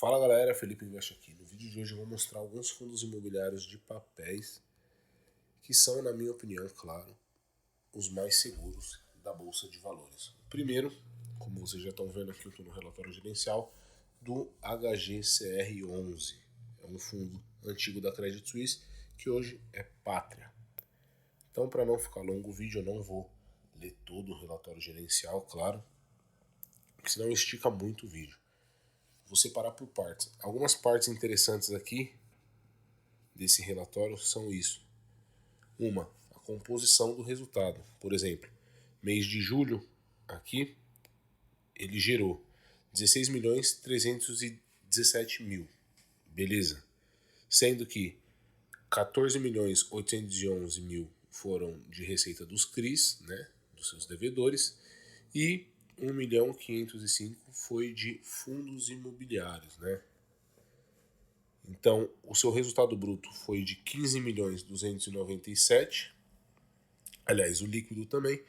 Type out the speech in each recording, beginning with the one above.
Fala galera, Felipe Investe aqui. No vídeo de hoje eu vou mostrar alguns fundos imobiliários de papéis que são, na minha opinião, claro, os mais seguros da Bolsa de Valores. O primeiro, como vocês já estão vendo aqui, eu estou no relatório gerencial do HGCR11. É um fundo antigo da Credit Suisse que hoje é Pátria. Então, para não ficar longo o vídeo, eu não vou ler todo o relatório gerencial, claro, porque senão estica muito o vídeo. Vou separar por partes. Algumas partes interessantes aqui desse relatório são isso. Uma, a composição do resultado. Por exemplo, mês de julho, aqui, ele gerou 16.317.000. Beleza. Sendo que 14.811.000 foram de receita dos CRIs, né, dos seus devedores, e 1.505.000 foi de fundos imobiliários, né? Então, o seu resultado bruto foi de 15.297.000, aliás, o líquido também,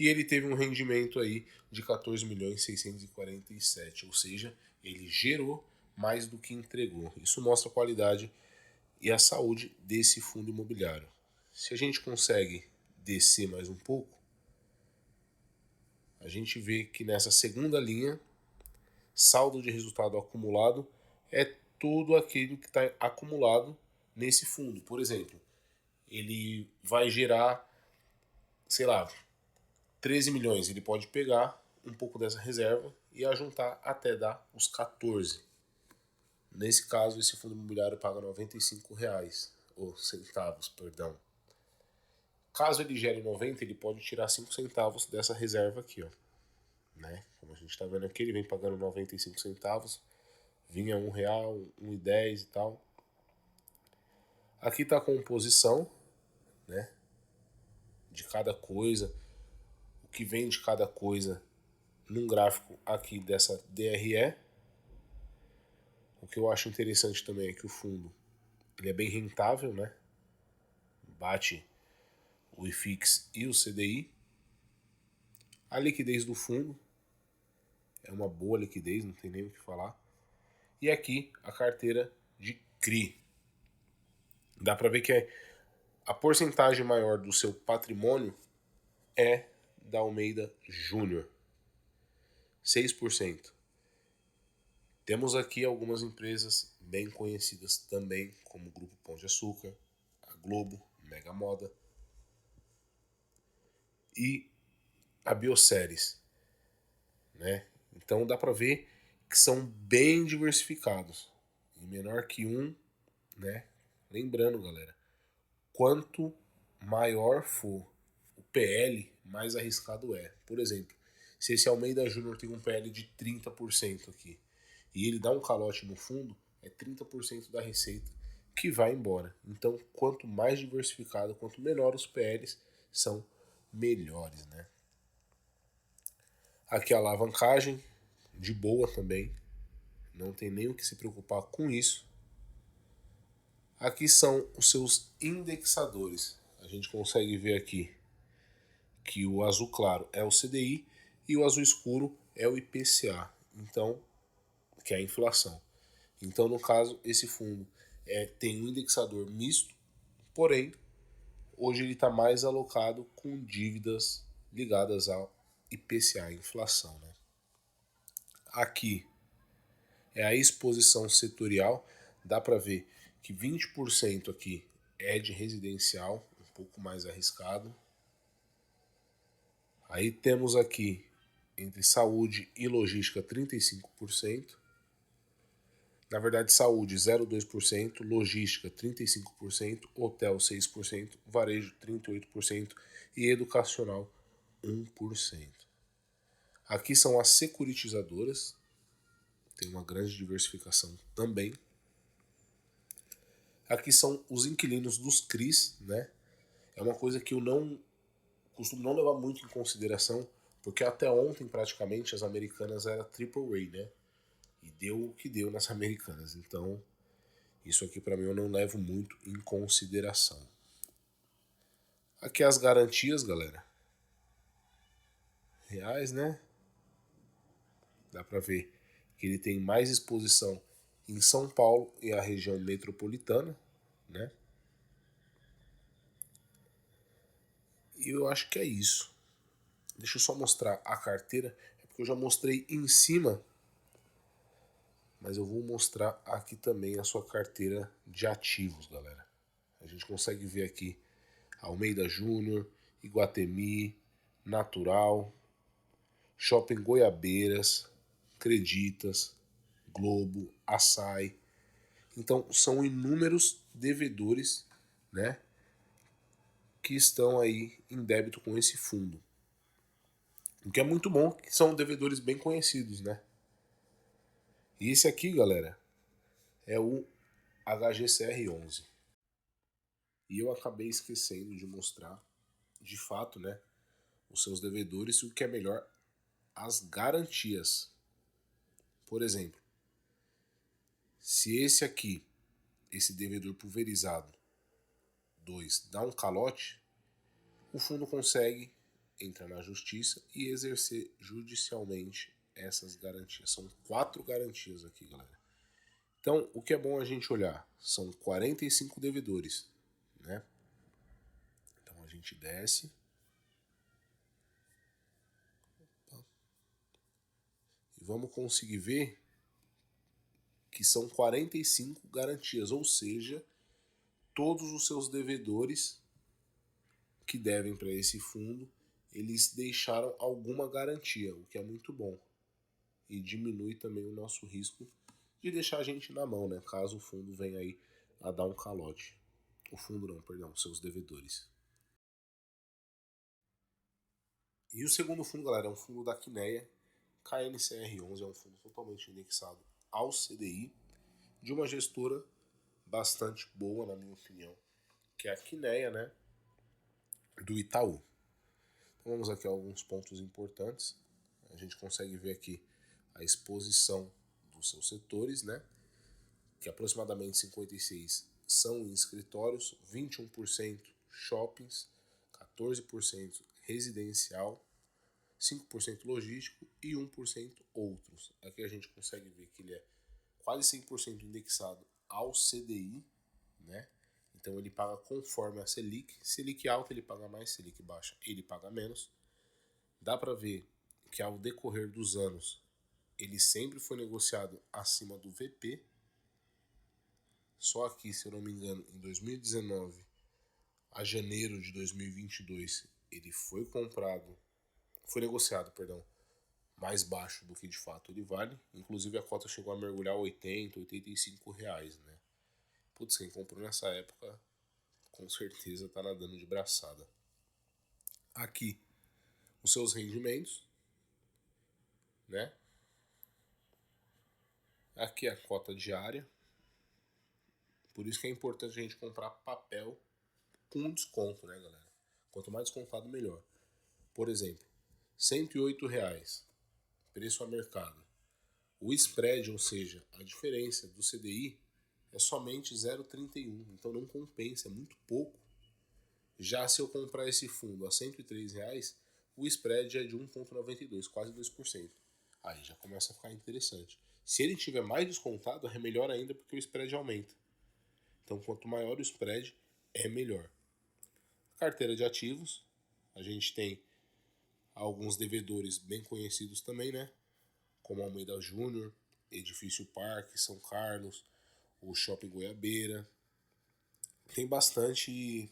e ele teve um rendimento aí de 14.647.000, ou seja, ele gerou mais do que entregou. Isso mostra a qualidade e a saúde desse fundo imobiliário. Se a gente consegue descer mais um pouco, a gente vê que nessa segunda linha, saldo de resultado acumulado é tudo aquilo que está acumulado nesse fundo. Por exemplo, ele vai gerar, sei lá, 13 milhões. Ele pode pegar um pouco dessa reserva e ajuntar até dar os 14. Nesse caso, esse fundo imobiliário paga R$95, ou centavos, perdão. Caso ele gere 90, ele pode tirar 5 centavos dessa reserva aqui, ó. Né? Como a gente está vendo aqui, ele vem pagando 95 centavos, vinha R$1, 1,10 e tal. Aqui está a composição, né, de cada coisa, o que vem de cada coisa num gráfico aqui dessa DRE. O que eu acho interessante também é que o fundo ele é bem rentável, né? Bate o IFIX e o CDI. A liquidez do fundo é uma boa liquidez, não tem nem o que falar. E aqui a carteira de CRI. Dá para ver que a porcentagem maior do seu patrimônio é da Almeida Júnior, 6%. Temos aqui algumas empresas bem conhecidas também, como o Grupo Pão de Açúcar, a Globo, Mega Moda e a Bioceres, né? Então dá para ver que são bem diversificados, em menor que um, né? Lembrando, galera, quanto maior for o PL, mais arriscado é. Por exemplo, se esse Almeida Júnior tem um PL de 30% aqui e ele dá um calote no fundo, é 30% da receita que vai embora. Então, quanto mais diversificado, quanto menor os PLs, são melhores, né? Aqui a alavancagem, de boa também, não tem nem o que se preocupar com isso. Aqui são os seus indexadores. A gente consegue ver aqui que o azul claro é o CDI e o azul escuro é o IPCA, então, que é a inflação. Então, no caso, esse fundo tem um indexador misto, porém, hoje ele está mais alocado com dívidas ligadas ao IPCA, inflação, né? Aqui é a exposição setorial, dá para ver que 20% aqui é de residencial, um pouco mais arriscado. Aí temos aqui, entre saúde e logística, 35%. Na verdade, saúde 0,2%, logística 35%, hotel 6%, varejo 38% e educacional 1%. Aqui são as securitizadoras, tem uma grande diversificação também. Aqui são os inquilinos dos CRIs, né? É uma coisa que eu costumo não levar muito em consideração, porque até ontem praticamente as americanas eram AAA, né? E deu o que deu nas americanas. Então, isso aqui para mim eu não levo muito em consideração. Aqui as garantias, galera. Reais, né? Dá para ver que ele tem mais exposição em São Paulo e a região metropolitana, né? E eu acho que é isso. Deixa eu só mostrar a carteira, é porque eu já mostrei em cima, mas eu vou mostrar aqui também a sua carteira de ativos, galera. A gente consegue ver aqui Almeida Júnior, Iguatemi, Natural, Shopping Goiabeiras, Creditas, Globo, Açaí. Então são inúmeros devedores, né, que estão aí em débito com esse fundo. O que é muito bom, que são devedores bem conhecidos, né? E esse aqui, galera, é o HGCR11. E eu acabei esquecendo de mostrar, de fato, né, os seus devedores e o que é melhor, as garantias. Por exemplo, se esse aqui, esse devedor pulverizado 2, dá um calote, o fundo consegue entrar na justiça e exercer judicialmente essas garantias. São 4 garantias aqui, galera. Então, o que é bom a gente olhar? São 45 devedores, né? Então a gente desce. E vamos conseguir ver que são 45 garantias, ou seja, todos os seus devedores que devem para esse fundo, eles deixaram alguma garantia, o que é muito bom. E diminui também o nosso risco de deixar a gente na mão, né? Caso o fundo venha aí a dar um calote. O fundo não, perdão, seus devedores. E o segundo fundo, galera, é um fundo da Quineia, KNCR11, é um fundo totalmente indexado ao CDI, de uma gestora bastante boa, na minha opinião, que é a Quineia, né, do Itaú. Então vamos aqui a alguns pontos importantes. A gente consegue ver aqui a exposição dos seus setores, né, que aproximadamente 56% são em escritórios, 21% shoppings, 14% residencial, 5% logístico e 1% outros. Aqui a gente consegue ver que ele é quase 100% indexado ao CDI, né? Então ele paga conforme a Selic. Selic alta ele paga mais, Selic baixa ele paga menos. Dá para ver que ao decorrer dos anos ele sempre foi negociado acima do VP. Só aqui, se eu não me engano, em 2019 a janeiro de 2022 ele foi negociado, perdão, mais baixo do que de fato ele vale. Inclusive a cota chegou a mergulhar 80, 85 reais, né? Putz, quem comprou nessa época com certeza tá nadando de braçada. Aqui, os seus rendimentos, né? Aqui a cota diária. Por isso que é importante a gente comprar papel com desconto, né, galera? Quanto mais descontado, melhor. Por exemplo, R$ 108, preço a mercado. O spread, ou seja, a diferença do CDI é somente 0,31, então não compensa, é muito pouco. Já se eu comprar esse fundo a R$ 103, o spread é de 1,92, quase 2%. Aí já começa a ficar interessante. Se ele tiver mais descontado, é melhor ainda porque o spread aumenta. Então quanto maior o spread, é melhor. Carteira de ativos, a gente tem alguns devedores bem conhecidos também, né? Como Almeida Júnior, Edifício Parque, São Carlos, o Shopping Goiabeira. Tem bastante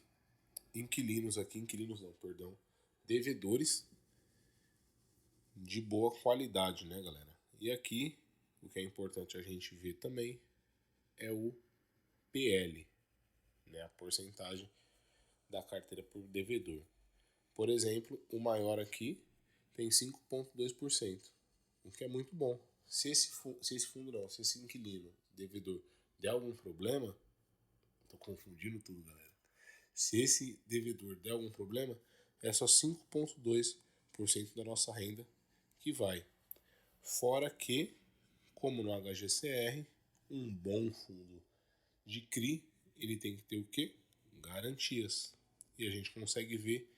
inquilinos não, perdão, devedores de boa qualidade, né, galera? E aqui, o que é importante a gente ver também é o PL, né, a porcentagem da carteira por devedor. Por exemplo, o maior aqui tem 5,2%, o que é muito bom. Se esse inquilino, devedor, der algum problema, tô confundindo tudo, galera. Se esse devedor der algum problema, é só 5,2% da nossa renda que vai. Fora que, como no HGCR, um bom fundo de CRI, ele tem que ter o quê? Garantias. E a gente consegue ver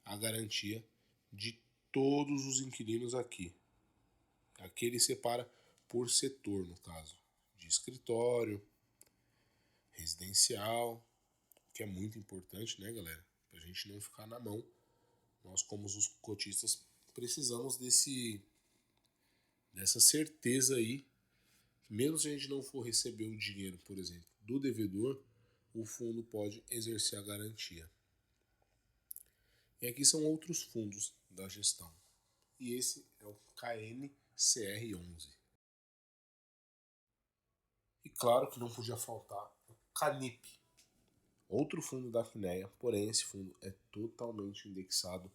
a garantia de todos os inquilinos aqui. Aqui ele separa por setor, no caso. de escritório, residencial, que é muito importante, né, galera? Pra gente não ficar na mão. Nós, como os cotistas, precisamos dessa certeza aí. Mesmo se a gente não for receber o dinheiro, por exemplo, do devedor, o fundo pode exercer a garantia. E aqui são outros fundos da gestão. E esse é o KNCR11. E claro que não podia faltar o CANIP, outro fundo da FINEA, porém esse fundo é totalmente indexado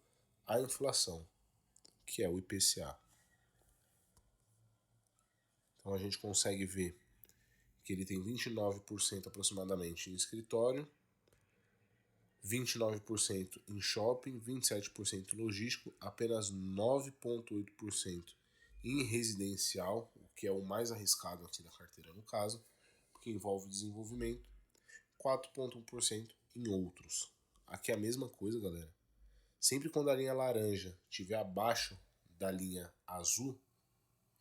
à inflação, que é o IPCA. Então a gente consegue ver que ele tem 29% aproximadamente em escritório, 29% em shopping, 27% em logístico, apenas 9,8% em residencial, o que é o mais arriscado aqui da carteira no caso, porque envolve desenvolvimento, 4,1% em outros. Aqui é a mesma coisa, galera. Sempre quando a linha laranja estiver abaixo da linha azul,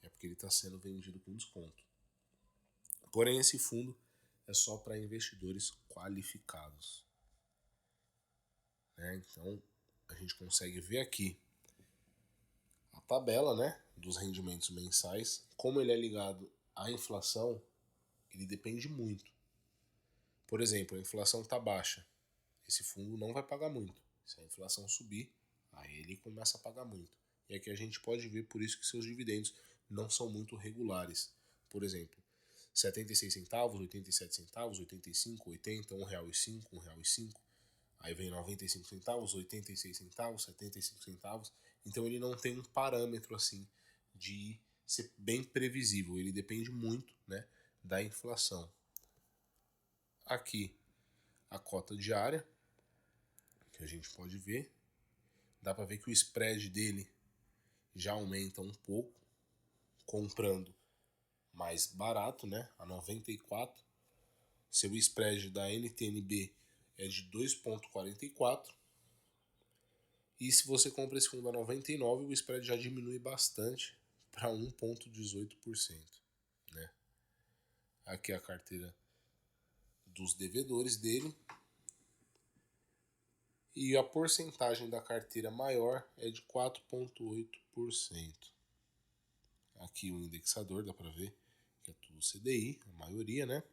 é porque ele está sendo vendido com desconto. Porém, esse fundo é só para investidores qualificados. Então, a gente consegue ver aqui a tabela, né, dos rendimentos mensais. Como ele é ligado à inflação, ele depende muito. Por exemplo, a inflação está baixa. Esse fundo não vai pagar muito. Se a inflação subir, aí ele começa a pagar muito. E aqui a gente pode ver por isso que seus dividendos não são muito regulares. Por exemplo, 76 centavos, 87 centavos, 85, 80, R$1,05, R$1,05. Aí vem 95 centavos, 86 centavos, 75 centavos. Então ele não tem um parâmetro assim de ser bem previsível. Ele depende muito, né, da inflação. Aqui a cota diária, que a gente pode ver. Dá para ver que o spread dele já aumenta um pouco, comprando mais barato, né, a 94. Seu spread da NTNB é de 2,44. E se você compra esse fundo a 99, o spread já diminui bastante para 1,18%. Né? Aqui é a carteira dos devedores dele. E a porcentagem da carteira maior é de 4,8%. Aqui o indexador, dá para ver que é tudo CDI, a maioria, né?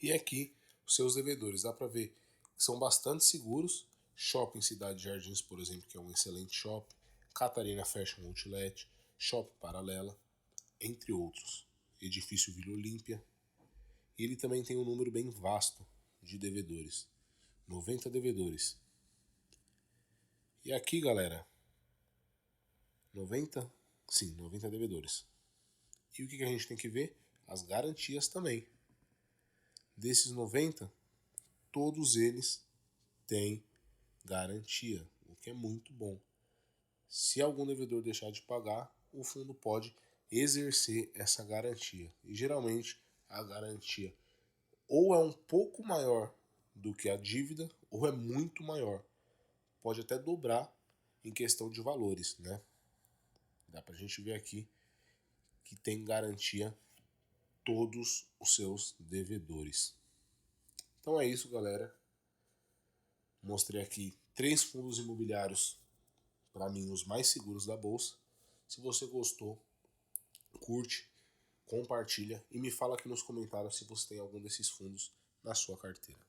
E aqui os seus devedores, dá para ver que são bastante seguros. Shopping Cidade Jardins, por exemplo, que é um excelente shopping. Catarina Fashion Outlet, Shopping Paralela, entre outros. Edifício Vila Olímpia. E ele também tem um número bem vasto de devedores. 90 devedores. E aqui, galera, 90? Sim, 90 devedores. E o que a gente tem que ver? As garantias também. Desses 90, todos eles têm garantia, o que é muito bom. Se algum devedor deixar de pagar, o fundo pode exercer essa garantia. E geralmente a garantia ou é um pouco maior do que a dívida, ou é muito maior. Pode até dobrar em questão de valores, né? Dá pra gente ver aqui que tem garantia todos os seus devedores. Então é isso, galera. Mostrei aqui 3 fundos imobiliários, para mim, os mais seguros da bolsa. Se você gostou, curte, compartilha e me fala aqui nos comentários se você tem algum desses fundos na sua carteira.